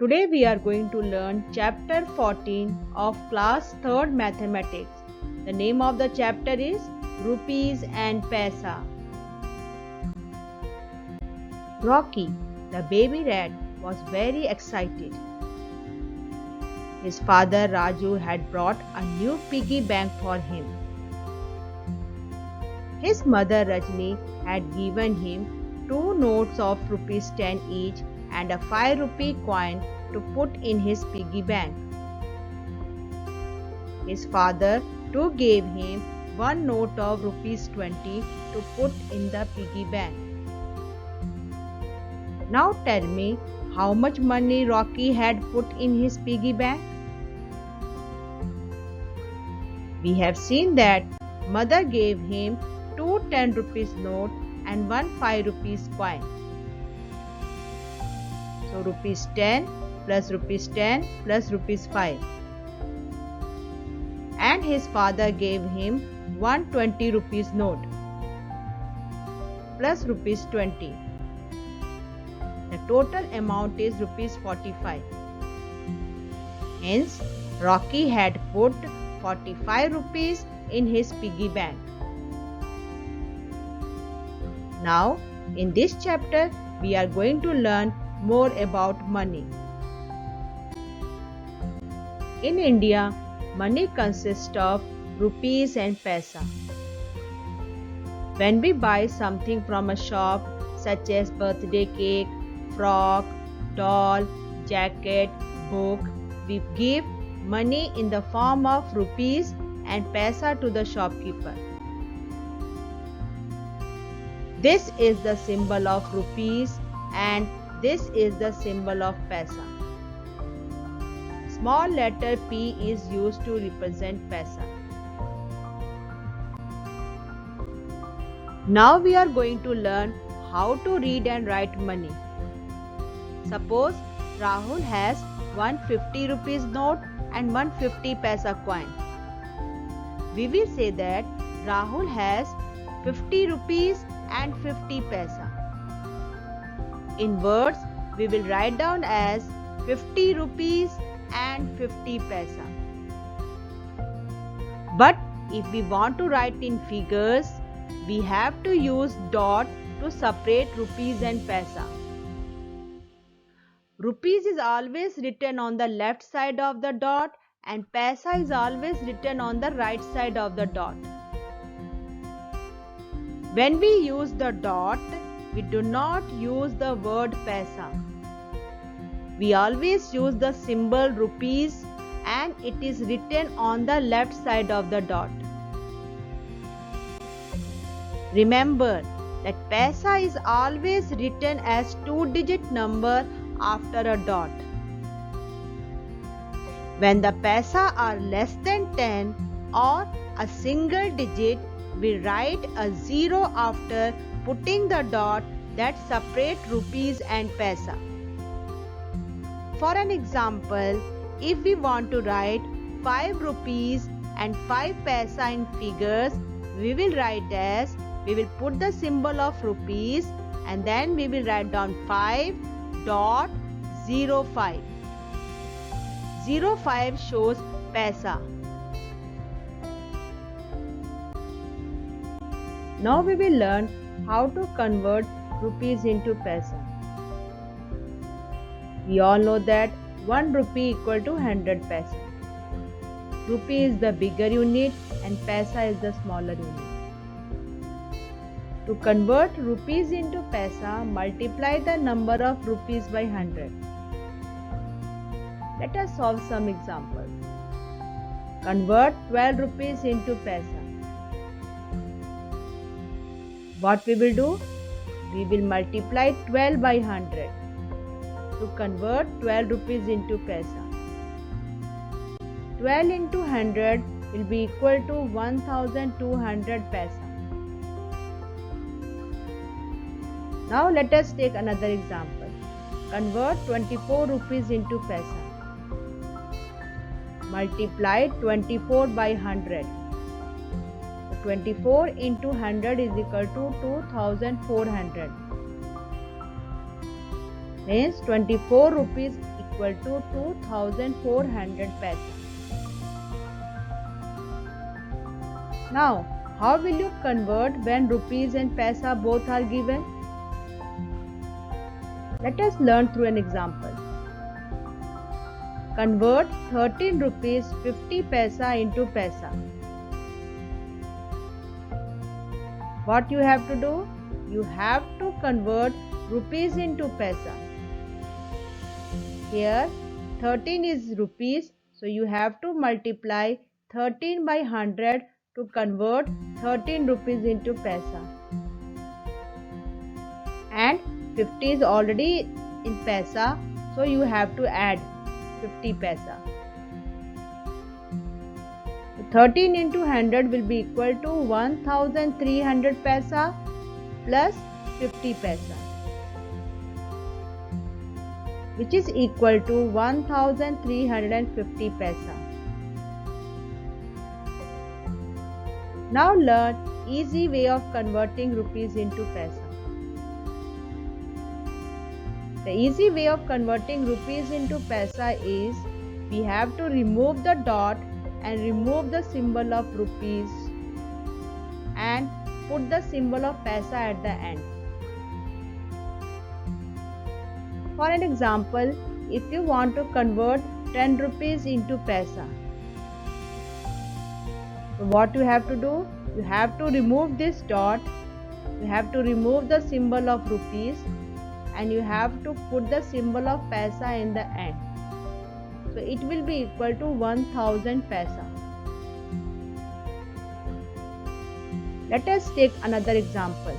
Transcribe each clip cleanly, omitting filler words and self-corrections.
Today we are going to learn chapter 14 of class 3rd mathematics. The name of the chapter is Rupees and Paisa. Rocky, the baby rat, was very excited. His father Raju had brought a new piggy bank for him. His mother Rajni had given him 2 notes of rupees 10 each and a 5 rupee coin to put in his piggy bank. His father too gave him 1 note of rupees 20 to put in the piggy bank. Now tell me how much money Rocky had put in his piggy bank? We have seen that mother gave him 2 10 rupees note and 1 5 rupees coin. So rupees 10 plus rupees 10 plus rupees 5. And his father gave him 1 20 rupees note plus rupees 20. The total amount is rupees 45. Hence, Rocky had put 45 rupees in his piggy bank. Now, in this chapter, we are going to learn more about money. In India, money consists of rupees and paisa. When we buy something from a shop such as birthday cake, frock, doll, jacket, book, we give money in the form of rupees and paisa to the shopkeeper. This is the symbol of rupees and this is the symbol of paisa. Small letter P is used to represent paisa. Now we are going to learn how to read and write money. Suppose Rahul has 150 rupees note and 150 paisa coin. We will say that Rahul has 50 rupees and 50 paisa. In words, we will write down as 50 rupees and 50 paisa. But if we want to write in figures, we have to use dot to separate rupees and paisa. Rupees is always written on the left side of the dot and paisa is always written on the right side of the dot. When we use the dot, we do not use the word paisa. We always use the symbol rupees and it is written on the left side of the dot. Remember that paisa is always written as 2-digit number after a dot. When the paisa are less than 10 or a single digit, we write a 0 after putting the dot that separate rupees and paisa. For an example, if we want to write 5 rupees and 5 paisa in figures, we will write as, we will put the symbol of rupees and then we will write down 5.05. 05 shows paisa. Now we will learn how to convert rupees into paisa. We all know that 1 rupee equal to 100 paisa. Rupee is the bigger unit and paisa is the smaller unit. To convert rupees into paisa, multiply the number of rupees by 100. Let us solve some examples. Convert 12 rupees into paisa. What we will do? We will multiply 12 by 100 to convert 12 rupees into paisa. 12 into 100 will be equal to 1200 paisa. Now let us take another example. Convert 24 rupees into paisa. Multiply 24 by 100. 24 into 100 is equal to 2400. Hence 24 rupees equal to 2400 paisa. Now, how will you convert when rupees and paisa both are given? Let us learn through an example. Convert 13 rupees 50 paisa into paisa. What you have to do? You have to convert rupees into paisa. Here 13 is rupees, so you have to multiply 13 by 100 to convert 13 rupees into paisa. And 50 is already in paisa, so you have to add 50 paisa. 13 into 100 will be equal to 1300 paisa plus 50 paisa, which is equal to 1350 paisa. Now learn easy way of converting rupees into paisa. The easy way of converting rupees into paisa is we have to remove the dot and remove the symbol of rupees and put the symbol of paisa at the end. For an example, if you want to convert 10 rupees into paisa, so what you have to do? You have to remove this dot, you have to remove the symbol of rupees, and you have to put the symbol of paisa in the end. So it will be equal to 1000 paisa. Let us take another example.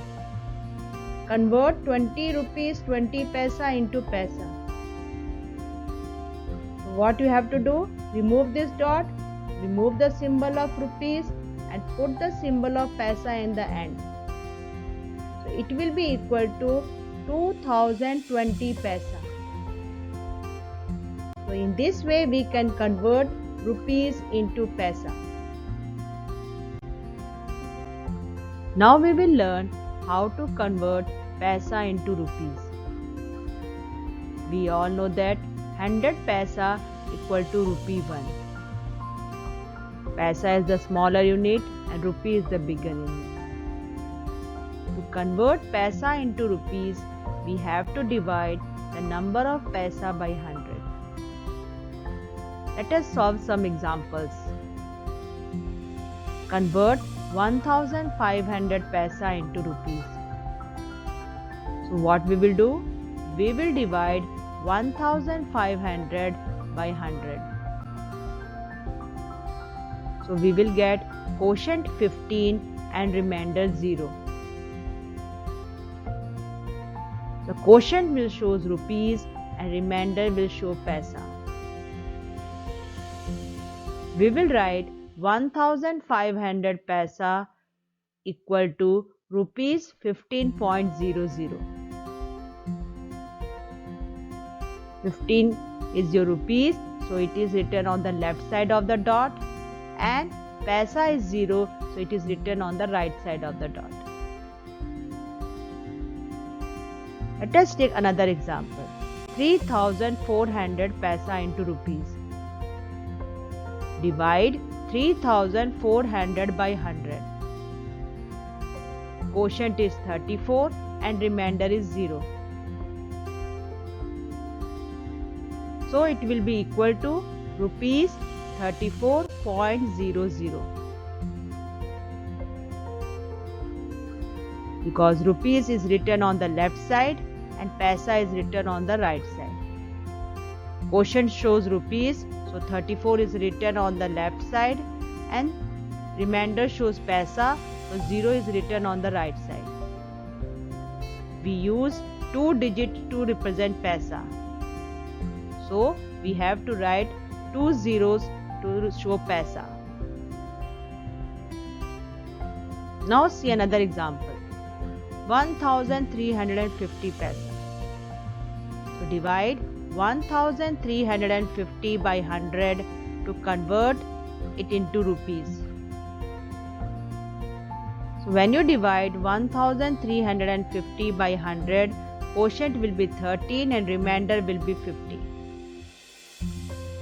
Convert 20 rupees 20 paisa into paisa. So what you have to do? Remove this dot, remove the symbol of rupees and put the symbol of paisa in the end. So it will be equal to 2020 paisa. So in this way we can convert rupees into paisa. Now we will learn how to convert paisa into rupees. We all know that 100 paisa equal to rupee 1. Paisa is the smaller unit and rupee is the bigger unit. To convert paisa into rupees, we have to divide the number of paisa by 100. Let us solve some examples. Convert 1500 paisa into rupees. So what we will do? We will divide 1500 by 100. So we will get quotient 15 and remainder 0. The quotient will show rupees and remainder will show paisa. We will write 1500 paisa equal to rupees 15.00. 15 is your rupees, so it is written on the left side of the dot, and paisa is 0, so it is written on the right side of the dot. Let us take another example. 3400 paisa into rupees. Divide 3400 by 100. Quotient is 34 and remainder is 0. So it will be equal to rupees 34.00. Because rupees is written on the left side and paisa is written on the right side. Quotient shows rupees, so 34 is written on the left side and remainder shows paisa, so 0 is written on the right side. We use 2 digits to represent paisa. So we have to write 2 zeros to show paisa. Now see another example. 1350 paisa. So divide 1350 by 100 to convert it into rupees. So when you divide 1350 by 100, quotient will be 13 and remainder will be 50.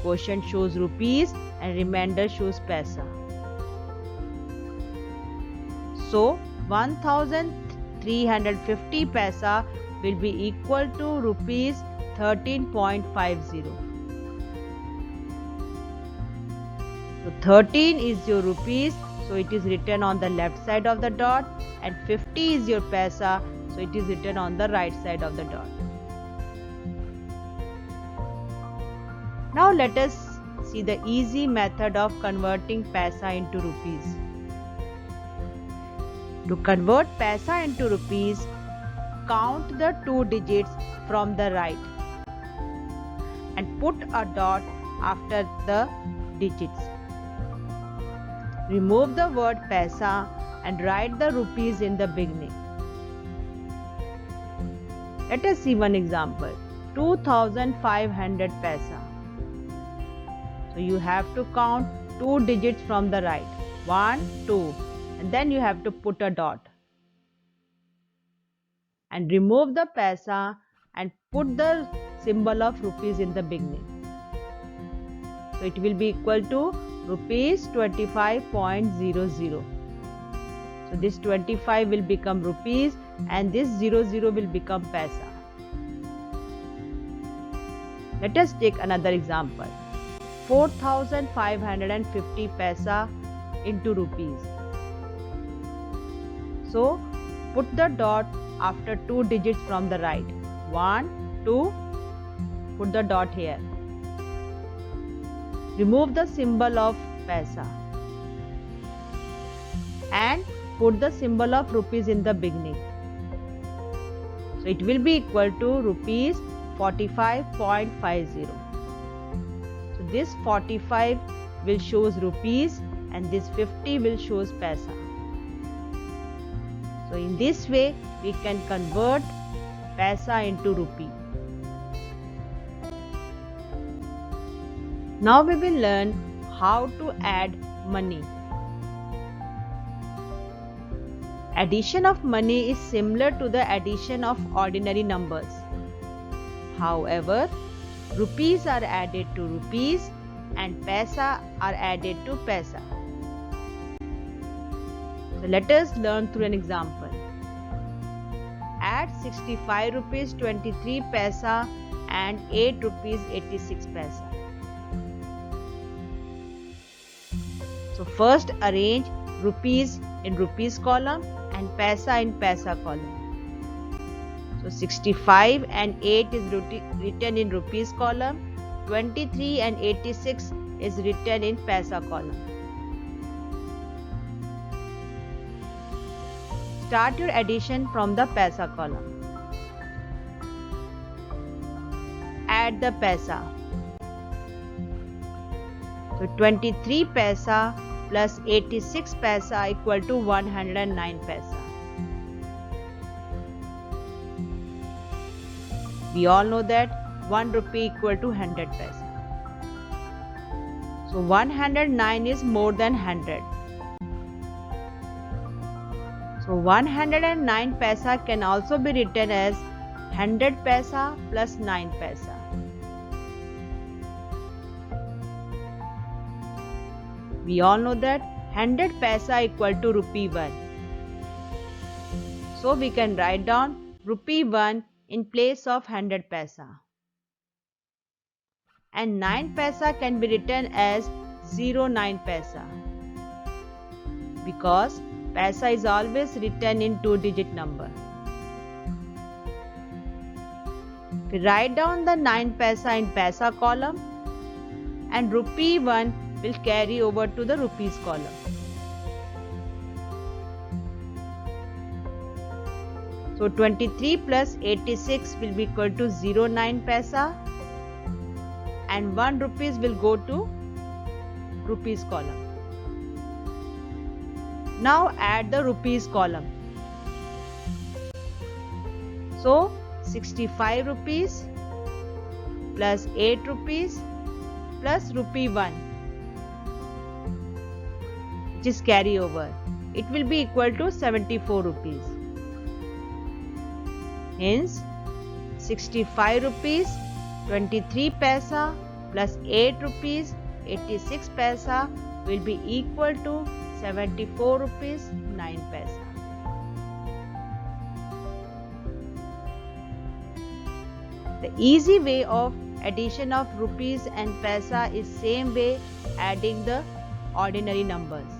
quotient shows rupees and remainder shows paisa. So 1350 paisa will be equal to rupees 13.50. So 13 is your rupees, so it is written on the left side of the dot, and 50 is your paisa, so it is written on the right side of the dot. Now let us see the easy method of converting paisa into rupees. To convert paisa into rupees, count the 2 digits from the right and put a dot after the digits. Remove the word paisa and write the rupees in the beginning. Let us see one example. 2500 paisa. So you have to count 2 digits from the right. 1, 2, and then you have to put a dot. And remove the paisa and put the symbol of rupees in the beginning. So it will be equal to rupees 25.00. So this 25 will become rupees and this 00 will become paisa. Let us take another example. 4550 paisa into rupees. So put the dot after 2 digits from the right. 1, 2, put the dot here. Remove the symbol of paisa and put the symbol of rupees in the beginning. So it will be equal to rupees 45.50. So this 45 will shows rupees and this 50 will shows paisa. So in this way we can convert paisa into rupee. Now we will learn how to add money. Addition of money is similar to the addition of ordinary numbers. However, rupees are added to rupees and paisa are added to paisa. So let us learn through an example. Add 65 rupees 23 paisa and 8 rupees 86 paisa. So first arrange rupees in rupees column and paisa in paisa column. So 65 and 8 is written in rupees column, 23 and 86 is written in paisa column. Start your addition from the paisa column. Add the paisa. So 23 paisa plus 86 paisa equal to 109 paisa. We all know that 1 rupee equal to 100 paisa. So 109 is more than 100. So 109 paisa can also be written as 100 paisa plus 9 paisa. We all know that 100 paisa equal to rupee 1. So we can write down rupee 1 in place of 100 paisa. And 9 paisa can be written as 09 paisa. Because paisa is always written in 2-digit number. We write down the 9 paisa in paisa column and rupee 1 will carry over to the rupees column. So 23 plus 86 will be equal to 09 paisa and 1 rupees will go to rupees column. Now add the rupees column. So 65 rupees plus 8 rupees plus rupee 1, which is carry over. It will be equal to 74 rupees. Hence 65 rupees 23 paisa plus 8 rupees 86 paisa will be equal to 74 rupees 9 paisa. The easy way of addition of rupees and paisa is same way adding the ordinary numbers.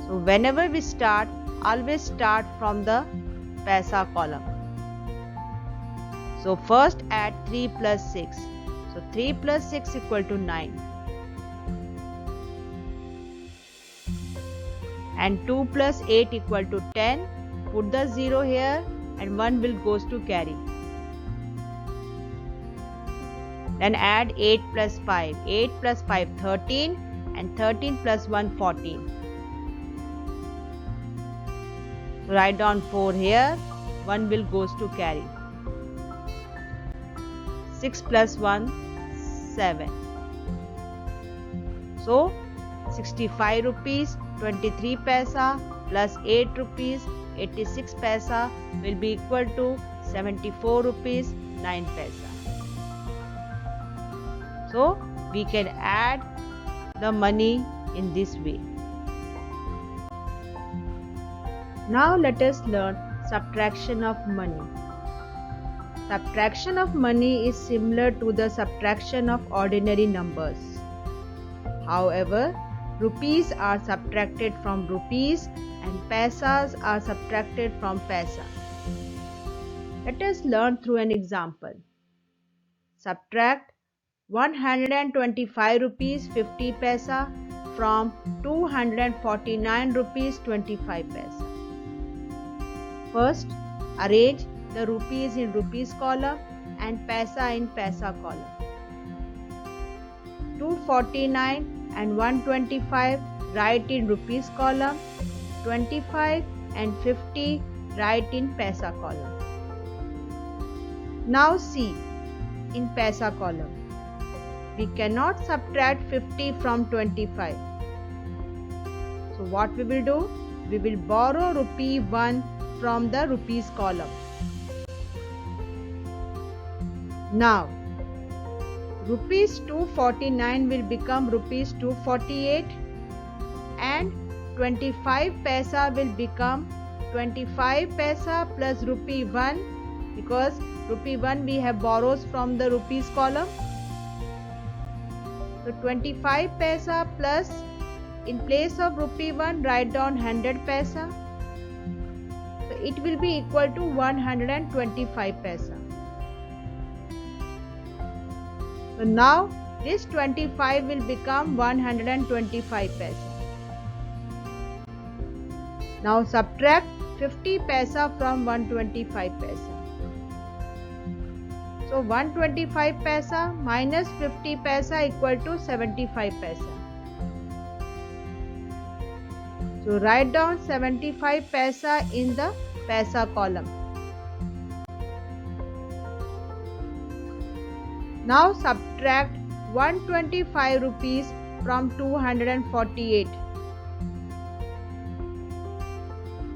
So whenever we start, always start from the paisa column. So first add 3 plus 6. So 3 plus 6 equal to 9. And 2 plus 8 equal to 10. Put the 0 here and 1 will goes to carry. Then add 8 plus 5. 8 plus 5 13 and 13 plus 1 14. So write down 4 here. 1 will goes to carry. 6 plus 1 7. So 65 rupees 23 paisa plus 8 rupees 86 paisa will be equal to 74 rupees 9 paisa. So we can add the money in this way. Now let us learn subtraction of money. Subtraction of money is similar to the subtraction of ordinary numbers. However, rupees are subtracted from rupees and paisas are subtracted from paisa. Let us learn through an example. Subtract 125 rupees 50 paisa from 249 rupees 25 paisa. First, arrange the rupees in rupees column and paisa in paisa column. 249 and 125 write in rupees column, 25 and 50 write in paisa column. Now see, in paisa column, we cannot subtract 50 from 25. So what we will do? We will borrow rupee 1 from the rupees column. Now, rupees 249 will become rupees 248 and 25 paisa will become 25 paisa plus rupee 1 because rupee 1 we have borrows from the rupees column. So 25 paisa plus in place of rupee 1 write down 100 paisa. So it will be equal to 125 paisa. So now this 25 will become 125 paisa. Now subtract 50 paisa from 125 paisa. So 125 paisa minus 50 paisa equal to 75 paisa. So write down 75 paisa in the paisa column. Now subtract 125 rupees from 248.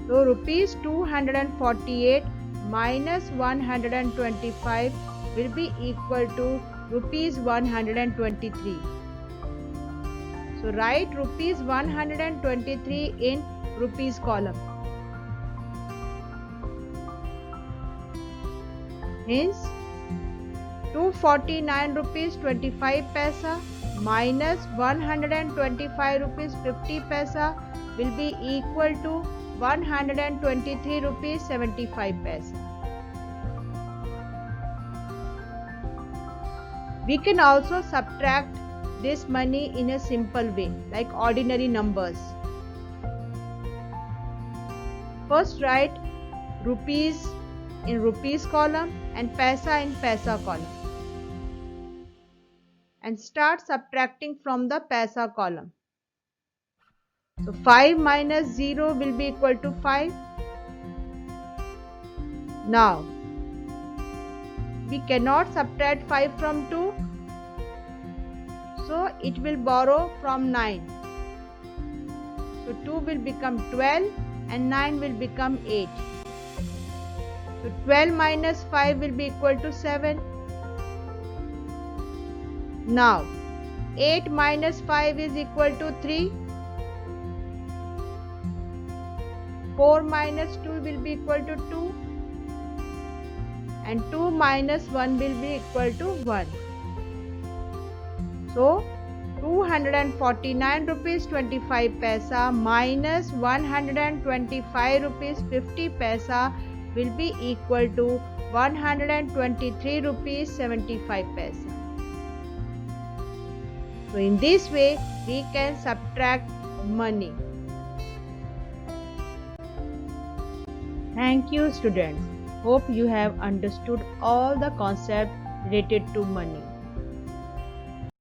So rupees 248 minus 125 will be equal to rupees 123. So write rupees 123 in rupees column. Hence 249 rupees 25 paisa minus 125 rupees 50 paisa will be equal to 123 rupees 75 paisa. We can also subtract this money in a simple way like ordinary numbers. First write rupees in rupees column and paisa in paisa column and start subtracting from the paisa column. So 5 minus 0 will be equal to 5. Now we cannot subtract 5 from 2, so it will borrow from 9. So 2 will become 12 and 9 will become 8. So 12 minus 5 will be equal to 7. Now 8 minus 5 is equal to 3. 4 minus 2 will be equal to 2. And 2 minus 1 will be equal to 1. So 249 rupees 25 paisa minus 125 rupees 50 paisa will be equal to 123 rupees 75 paisa. So in this way we can subtract money. Thank you students. Hope you have understood all the concepts related to money.